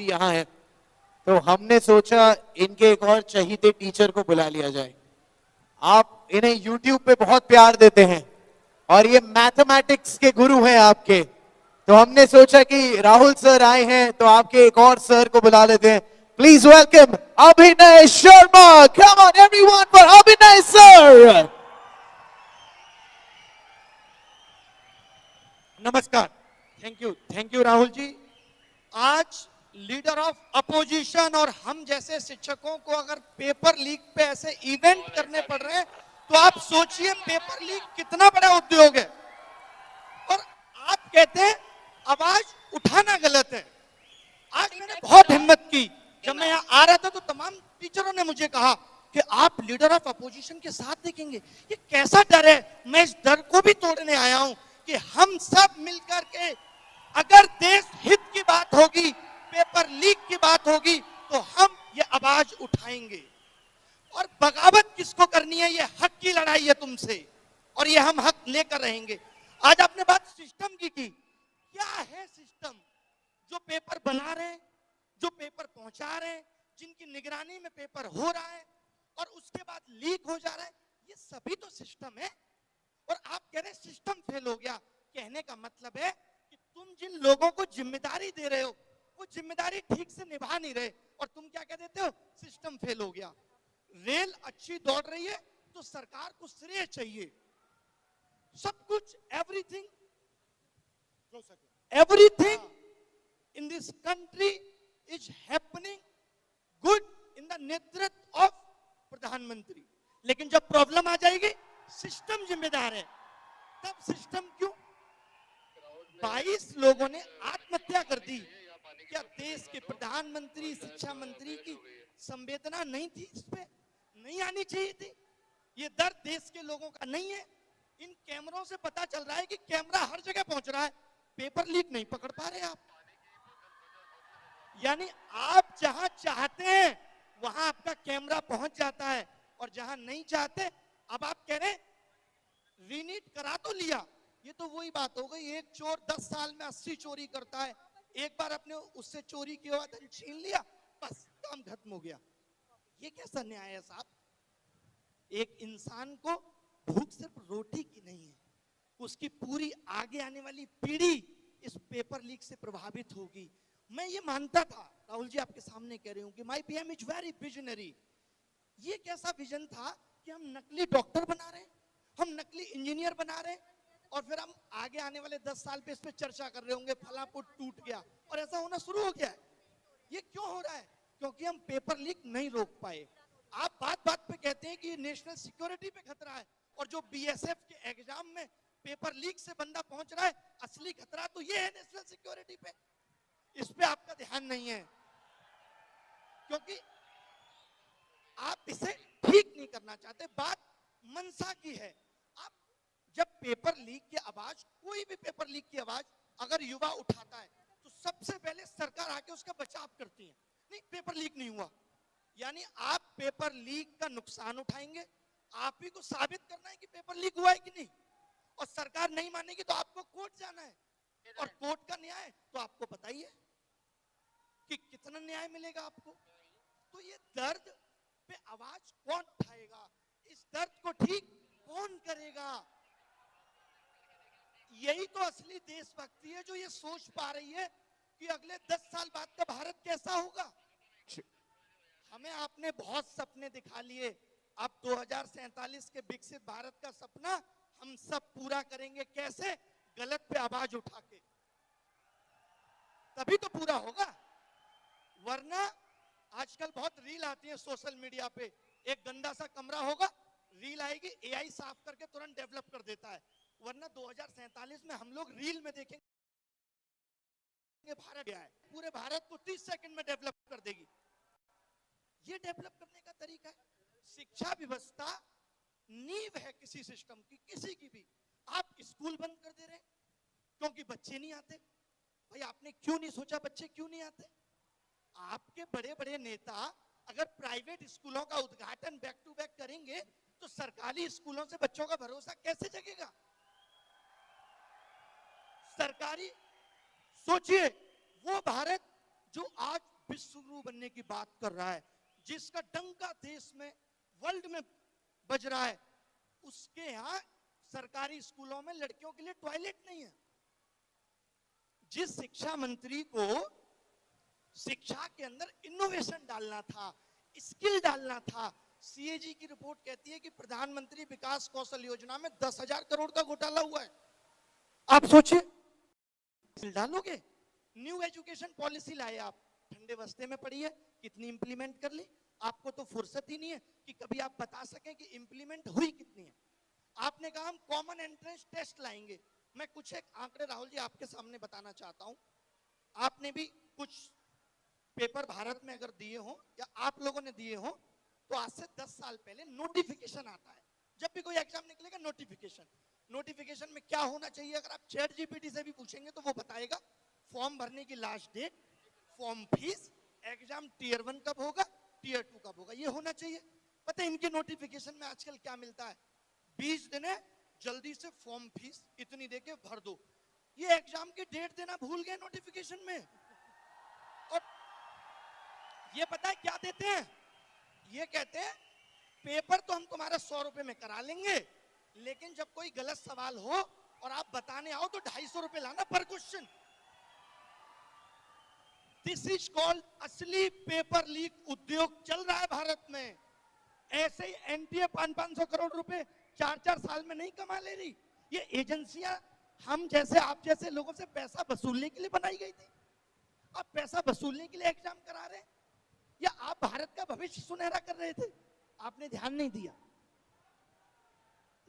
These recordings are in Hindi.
भी यहाँ हैं, तो हमने सोचा इनके एक और चहीते टीचर को बुला लिया जाए। आप इन्हें YouTube पे बहुत प्यार देते हैं और ये मैथमेटिक्स के गुरु हैं आपके, तो हमने सोचा कि राहुल सर आए हैं तो आपके एक और सर को बुला लेते हैं। प्लीज वेलकम अभिनय Sharma. Come on everyone for अभिनय सर। नमस्कार। Thank you Rahul ji. आज लीडर ऑफ अपोजिशन और हम जैसे शिक्षकों को अगर पेपर लीक पे ऐसे इवेंट करने पड़ रहे हैं तो आप सोचिए पेपर लीक कितना बड़ा उद्योग है। और आप कहते हैं आवाज उठाना गलत है। आज मैंने बहुत हिम्मत की, जब मैं यहाँ आ रहा था तो तमाम टीचरों ने मुझे कहा कि आप लीडर ऑफ अपोजिशन के साथ देखेंगे। ये कैसा डर है? मैं इस डर को भी तोड़ने आया हूं कि हम सब मिलकर के अगर देश हित की बात होगी, पेपर लीक की बात होगी, तो हम ये आवाज उठाएंगे। और बगावत किसको करनी है? ये हक की लड़ाई है तुमसे और ये हम हक लेकर रहेंगे। आज आपने बात सिस्टम की क्या है सिस्टम? जो पेपर बना रहे हैं, जो पेपर पहुंचा रहे हैं, जिनकी निगरानी में पेपर हो रहा है और उसके बाद लीक हो जा रहा है, ये सभी तो सिस्टम है। और आप कह रहे हैं सिस्टम फेल हो गया। कहने का मतलब है कि तुम जिन लोगों को जिम्मेदारी दे रहे हो वो जिम्मेदारी ठीक से निभा नहीं रहे और तुम क्या कह देते हो? सिस्टम फेल हो गया। रेल अच्छी दौड़ रही है तो सरकार को श्रेय चाहिए। सब कुछ everything in this country is happening good in the नेतृत्व ऑफ प्रधानमंत्री। लेकिन जब प्रॉब्लम आ जाएगी सिस्टम जिम्मेदार है। तब सिस्टम क्यों? 22 लोगों ने आत्महत्या कर दी। क्या देश के प्रधानमंत्री, शिक्षा मंत्री की संवेदना नहीं थी? इस पे नहीं आनी चाहिए थी? ये दर्द देश के लोगों का नहीं है? इन कैमरों से पता चल रहा है कि कैमरा हर जगह पहुंच रहा है, पेपर लीक नहीं पकड़ पा रहे आप। यानी आप जहां चाहते हैं वहां आपका कैमरा पहुंच जाता है और जहां नहीं चाहते, अब आप कह रहे रीनीट करा तो लिया। ये तो वही बात हो गई, एक चोर 10 साल में 80 चोरी करता है। एक बार अपने उससे चोरी किया हुआ धन छीन लिया, बस काम खत्म हो गया। ये कैसा न्याय है साहब? एक इंसान को भूख सिर्फ रोटी की नहीं है, उसकी पूरी आगे आने वाली पीढ़ी इस पेपर लीक से प्रभावित होगी। मैं ये मानता था, राहुल जी आपके सामने कह रही हूं कि my PM is very visionary. ये कैसा विजन था कि हम नकली डॉक्टर बना रहे हैं, हम नकली इंजीनियर बना रहे हैं और फिर हम आगे आने वाले 10 साल पे इस पे चर्चा कर रहे होंगे फला पुट टूट गया। और ऐसा होना शुरू हो गया है। ये क्यों हो रहा है? क्योंकि हम पेपर लीक नहीं रोक पाए। आप बात बात पे कहते हैं कि नेशनल सिक्योरिटी पे खतरा है और जो बीएसएफ के एग्जाम में पेपर लीक से बंदा पहुंच रहा है, असली खतरा तो ये है नेशनल सिक्योरिटी पे। इस पे आपका ध्यान नहीं है क्योंकि आप इसे ठीक नहीं करना चाहते। बात मनसा की है। आप जब पेपर लीक की आवाज, कोई भी पेपर लीक की आवाज अगर युवा उठाता है तो सबसे पहले सरकार आके उसका बचाव करती है। नहीं, पेपर लीक नहीं हुआ। यानी आप पेपर लीक का नुकसान उठाएंगे, आप ही को साबित करना है कि पेपर लीक हुआ है कि नहीं, और सरकार नहीं मानेगी तो आपको कोर्ट जाना है। और कोर्ट का न्याय तो आपको पता ही है कि कितना न्याय मिलेगा आपको। तो ये दर्द पे आवाज कौन उठाएगा? इस दर्द को ठीक कौन करेगा? यही तो असली देशभक्ति है जो ये सोच पा रही है कि अगले 10 साल बाद का भारत कैसा होगा। हमें आपने बहुत सपने दिखा लिए, अब 2047 के विकसित भारत का सपना हम सब पूरा करेंगे। कैसे? गलत पे आवाज उठा के, तभी तो पूरा होगा। वरना आजकल बहुत रील आती है सोशल मीडिया पे, एक गंदा सा कमरा होगा, रील आएगी, एआई साफ करके तुरंत डेवलप कर देता है। वरना 2047 में हम लोग रील में देखेंगे भारत गया है, पूरे भारत को 30 सेकंड में डेवलप कर देगी। ये डेवलप करने का तरीका है। शिक्षा व्यवस्था नींव है किसी सिस्टम की, किसी की भी। आप स्कूल बंद कर दे रहे हैं क्योंकि बच्चे नहीं आते। भाई आपने क्यों नहीं सोचा बच्चे क्यों नहीं आते? आपके बड़े बड़े नेता अगर प्राइवेट स्कूलों का उद्घाटन बैक टू बैक करेंगे तो सरकारी स्कूलों से बच्चों का भरोसा कैसे जगेगा? सरकारी, सोचिए वो भारत जो आज विश्व गुरु बनने की बात कर रहा है, जिसका डंका देश में वर्ल्ड में बज रहा है, उसके यहां सरकारी स्कूलों में लड़कियों के लिए टॉयलेट नहीं है। जिस शिक्षा मंत्री को शिक्षा के अंदर इनोवेशन डालना था, स्किल डालना था, सीएजी की रिपोर्ट कहती है कि प्रधानमंत्री विकास कौशल योजना में 10,000 करोड़ का घोटाला हुआ है। आप सोचिए, डालोगे। न्यू एजुकेशन पॉलिसी लाए आप, ठंडे बस्ते में पड़ी है, कितनी इंप्लीमेंट कर ली? आपको तो फुर्सत ही नहीं है कि कभी आप बता सकें कि इंप्लीमेंट हुई कितनी है। आपने कहा हम कॉमन एंट्रेंस टेस्ट लाएंगे। मैं कुछ एक आंकड़े राहुल जी आपके सामने बताना चाहता हूं। आपने भी कुछ पेपर भारत में अगर दिए हो या आप लोगों ने दिए हो, तो आज से 10 साल पहले नोटिफिकेशन आता है। जब भी कोई एग्जाम निकलेगा नोटिफिकेशन में क्या होना चाहिए, अगर आप चैट जीपीटी से भी पूछेंगे तो वो बताएगा फॉर्म भरने की last date, form fees, exam tier 1 कब होगा, टीयर 2 कब होगा, ये होना चाहिए। पता है इनके नोटिफिकेशन में आजकल क्या मिलता है? 20 दिन है, जल्दी से फॉर्म फीस इतनी देके भर दो। ये एग्जाम की डेट देना भूल गए नोटिफिकेशन में। और ये पता है क्या देते हैं? ये कहते हैं पेपर तो हम तुम्हारा 100 रुपए में करा लेंगे, लेकिन जब कोई गलत सवाल हो और आप बताने आओ तो 250 रुपए लाना पर क्वेश्चन। दिस इज कॉल्ड असली पेपर लीक उद्योग चल रहा है भारत में। ऐसे ही एनटीए 500 करोड़ रुपए 4 साल में नहीं कमा ले रही। ये एजेंसियां हम जैसे आप जैसे लोगों से पैसा वसूलने के लिए बनाई गई थी। आप पैसा वसूलने के लिए एग्जाम करा रहे हैं, या आप भारत का भविष्य सुनहरा कर रहे थे? आपने ध्यान नहीं दिया।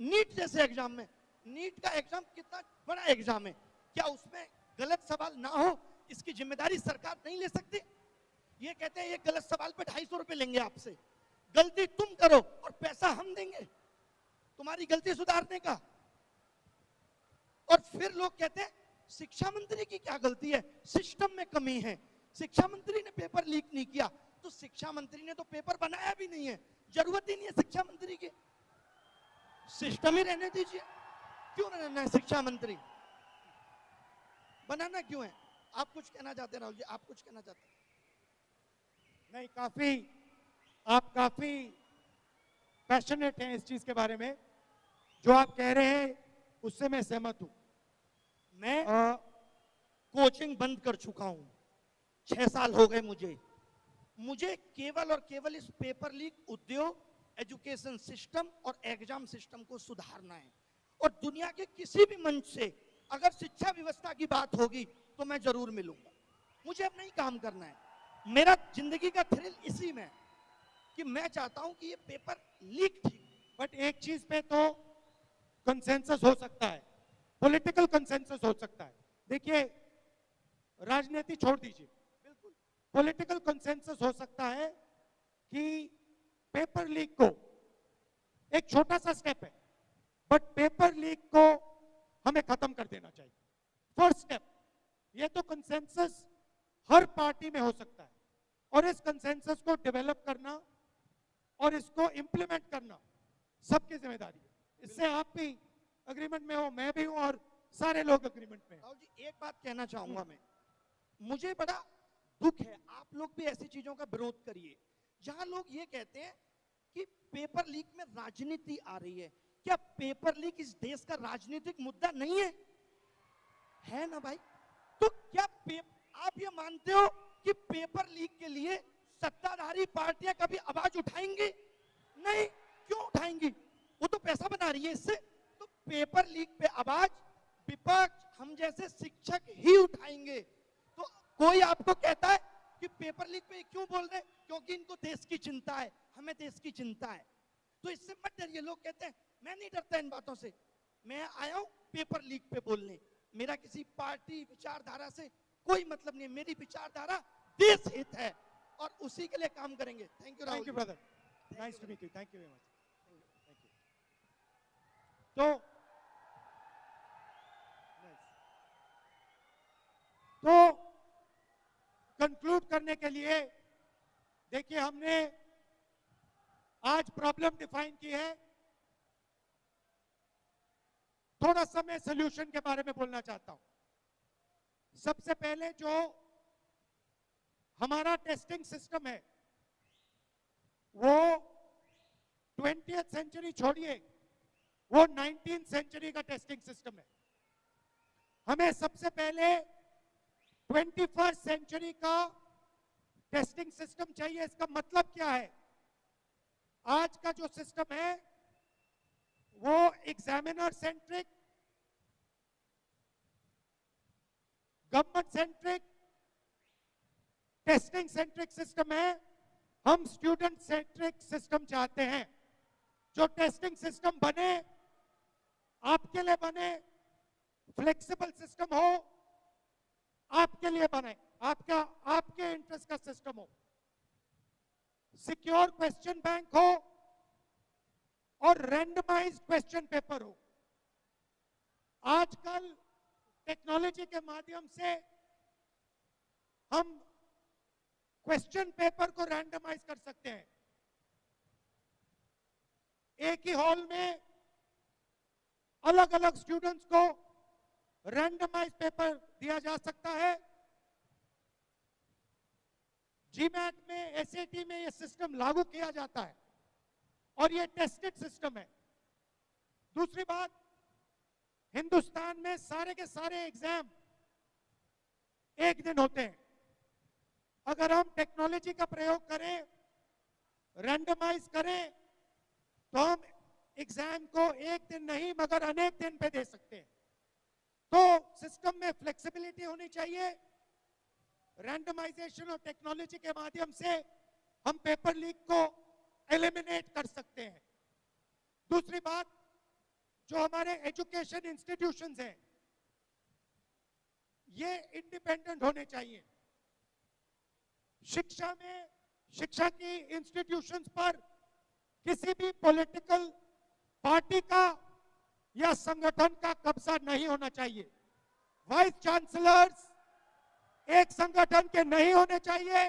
नीट जैसे एग्जाम में, नीट का एग्जाम कितना बड़ा एग्जाम है, क्या उसमें गलत सवाल ना हो इसकी जिम्मेदारी सरकार नहीं ले सकती? ये कहते हैं ये गलत सवाल पे 250 रुपए लेंगे आपसे, गलती तुम करो और पैसा हम देंगे तुम्हारी गलती सुधारने का। और फिर लोग कहते हैं शिक्षा मंत्री की क्या गलती है, सिस्टम में कमी है, शिक्षा मंत्री ने पेपर लीक नहीं किया। तो शिक्षा मंत्री ने तो पेपर बनाया भी नहीं है, जरूरत ही नहीं है शिक्षा मंत्री की, सिस्टम ही रहने दीजिए। क्यों रहना है शिक्षा मंत्री, बनाना क्यों है? आप कुछ कहना चाहते हैं राहुल जी, आप कुछ कहना चाहते हैं? नहीं, आप काफी पैशनेट हैं इस चीज के बारे में। जो आप कह रहे हैं उससे मैं सहमत हूं। मैं कोचिंग बंद कर चुका हूं, 6 साल हो गए मुझे केवल और केवल इस पेपर लीक उद्योग, एजुकेशन सिस्टम और एग्जाम सिस्टम को सुधारना है। और दुनिया के किसी भी मंच से अगर शिक्षा व्यवस्था की बात होगी तो मैं जरूर मिलूंगा। मुझे अब नहीं काम करना है, मेरा जिंदगी का थ्रिल इसी में है कि मैं चाहता हूं कि ये पेपर लीक ठीक। बट एक चीज पे तो कंसेंसस हो सकता है, पॉलिटिकल कंसेंसस हो सकता है। देखिए, राजनीति छोड़ दीजिए, बिल्कुल पॉलिटिकल कंसेंसस हो सकता है कि पेपर लीक को, एक छोटा सा स्टेप है, बट पेपर लीक को हमें खत्म कर देना चाहिए। फर्स्ट स्टेप, ये तो कंसेंसस हर पार्टी में हो सकता है, और इस कंसेंसस को डेवलप करना और इसको इंप्लीमेंट करना सबकी जिम्मेदारी है। इससे आप भी अग्रीमेंट में हो, मैं भी हूं, और सारे लोग अग्रीमेंट में हैं। राहुल जी एक बात कहना चाहूंगा मैं, मुझे बड़ा दुख है, आप लोग भी ऐसी चीजों का विरोध करिए जहां लोग ये कहते हैं कि पेपर लीक में राजनीति आ रही है। क्या पेपर लीक इस देश का राजनीतिक मुद्दा नहीं है? है ना भाई? तो क्या आप ये मानते हो कि पेपर लीक के लिए सत्ताधारी पार्टियां कभी आवाज उठाएंगी? नहीं। क्यों उठाएंगी? वो तो पैसा बना रही है इससे। तो पेपर लीक पे आवाज विपक्ष, हम जैसे शिक्षक ही उठाएंगे। तो कोई आपको कहता है कि पेपर लीक पे क्यों बोल रहे हैं? क्योंकि इनको देश की चिंता है, हमें देश की चिंता है। तो इससे मत डरिए। लोग कहते हैं मैं नहीं डरता इन बातों से, मैं आया हूं पेपर लीक पे बोलने। मेरा किसी पार्टी विचारधारा से कोई मतलब नहीं है, मेरी विचारधारा देश हित है और उसी के लिए काम करेंगे। Thank you thank you brother, nice to meet you, thank you very much. तो कंक्लूड करने के लिए देखिए, हमने आज प्रॉब्लम डिफाइन की है। थोड़ा सा मैं सॉल्यूशन के बारे में बोलना चाहता हूं। सबसे पहले जो हमारा टेस्टिंग सिस्टम है वो 20th सेंचुरी छोड़िए, वो 19th सेंचुरी का टेस्टिंग सिस्टम है। हमें सबसे पहले 21st सेंचुरी का टेस्टिंग सिस्टम चाहिए। इसका मतलब क्या है? आज का जो सिस्टम है वो examiner centric, government centric, testing centric system है। हम स्टूडेंट सेंट्रिक सिस्टम चाहते हैं। जो टेस्टिंग सिस्टम बने, आपके लिए बने, फ्लेक्सिबल सिस्टम हो, आपके लिए बने, आपके इंटरेस्ट का सिस्टम हो, सिक्योर क्वेश्चन बैंक हो और रैंडमाइज्ड क्वेश्चन पेपर हो। आजकल टेक्नोलॉजी के माध्यम से हम क्वेश्चन पेपर को रैंडमाइज कर सकते हैं। एक ही हॉल में अलग अलग स्टूडेंट्स को रैंडमाइज पेपर दिया जा सकता है। जीमैट में, एसएटी में यह सिस्टम लागू किया जाता है और यह टेस्टेड सिस्टम है। दूसरी बात, हिंदुस्तान में सारे के सारे एग्जाम एक दिन होते हैं। अगर हम टेक्नोलॉजी का प्रयोग करें, रैंडमाइज करें, तो हम एग्जाम को एक दिन नहीं मगर अनेक दिन पे दे सकते हैं। तो सिस्टम में फ्लेक्सिबिलिटी होनी चाहिए। रैंडमाइजेशन और टेक्नोलॉजी के माध्यम से हम पेपर लीक को एलिमिनेट कर सकते हैं। दूसरी बात, जो हमारे एजुकेशन इंस्टीट्यूशंस हैं ये इंडिपेंडेंट होने चाहिए। शिक्षा में, शिक्षा की इंस्टीट्यूशंस पर किसी भी पॉलिटिकल पार्टी का या संगठन का कब्जा नहीं होना चाहिए। वाइस चांसलर्स एक संगठन के नहीं होने चाहिए।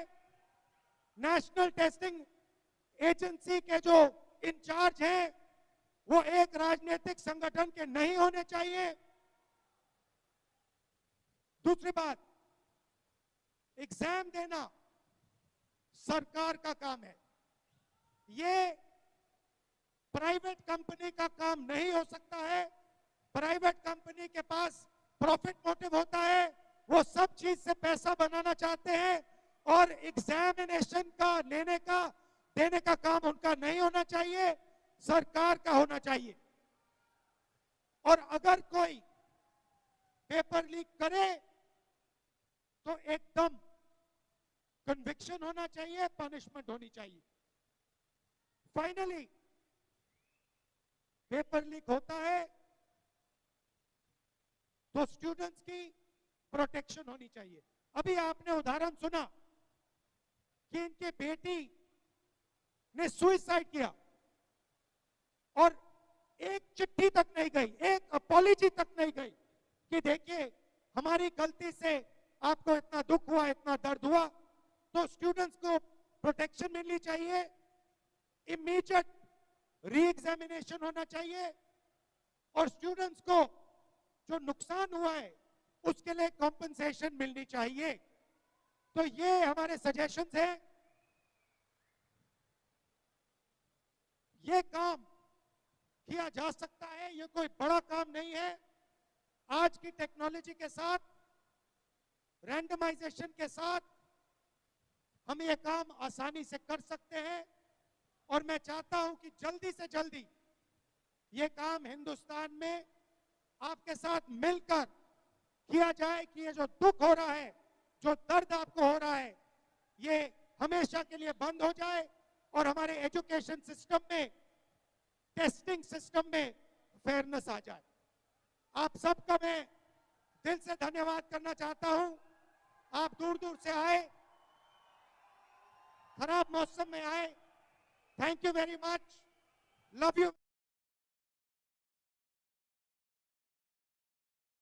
नेशनल टेस्टिंग एजेंसी के जो इंचार्ज हैं वो एक राजनीतिक संगठन के नहीं होने चाहिए। दूसरी बात, एग्जाम देना सरकार का काम है। ये प्राइवेट कंपनी का काम नहीं हो सकता है। प्राइवेट कंपनी के पास प्रॉफिट मोटिव होता है, वो सब चीज से पैसा बनाना चाहते हैं और एग्जामिनेशन का देने का काम उनका नहीं होना चाहिए, सरकार का होना चाहिए। और अगर कोई पेपर लीक करे तो एकदम कन्विक्शन होना चाहिए, पनिशमेंट होनी चाहिए। फाइनली, पेपर लीक होता है तो स्टूडेंट्स की प्रोटेक्शन होनी चाहिए। अभी आपने उदाहरण सुना कि इनकी बेटी ने सुसाइड किया और एक चिट्ठी तक नहीं गई, एक अपॉलॉजी तक नहीं गई कि देखिए हमारी गलती से आपको इतना दुख हुआ, इतना दर्द हुआ। तो स्टूडेंट्स को प्रोटेक्शन मिलनी चाहिए, इमीडिएट री एग्जामिनेशन होना चाहिए और स्टूडेंट्स को जो नुकसान हुआ है उसके लिए कॉम्पनसेशन मिलनी चाहिए। तो ये हमारे सजेशंस हैं। ये काम किया जा सकता है, ये कोई बड़ा काम नहीं है। आज की टेक्नोलॉजी के साथ, रैंडमाइजेशन के साथ हम ये काम आसानी से कर सकते हैं और मैं चाहता हूं कि जल्दी से जल्दी ये काम हिंदुस्तान में आपके साथ मिलकर किया जाए कि ये जो दुख हो रहा है, जो दर्द आपको हो रहा है, ये हमेशा के लिए बंद हो जाए और हमारे एजुकेशन सिस्टम में, टेस्टिंग सिस्टम में फेयरनेस आ जाए। आप सबका मैं दिल से धन्यवाद करना चाहता हूं। आप दूर दूर से आए, खराब मौसम में आए। Thank you very much, love you.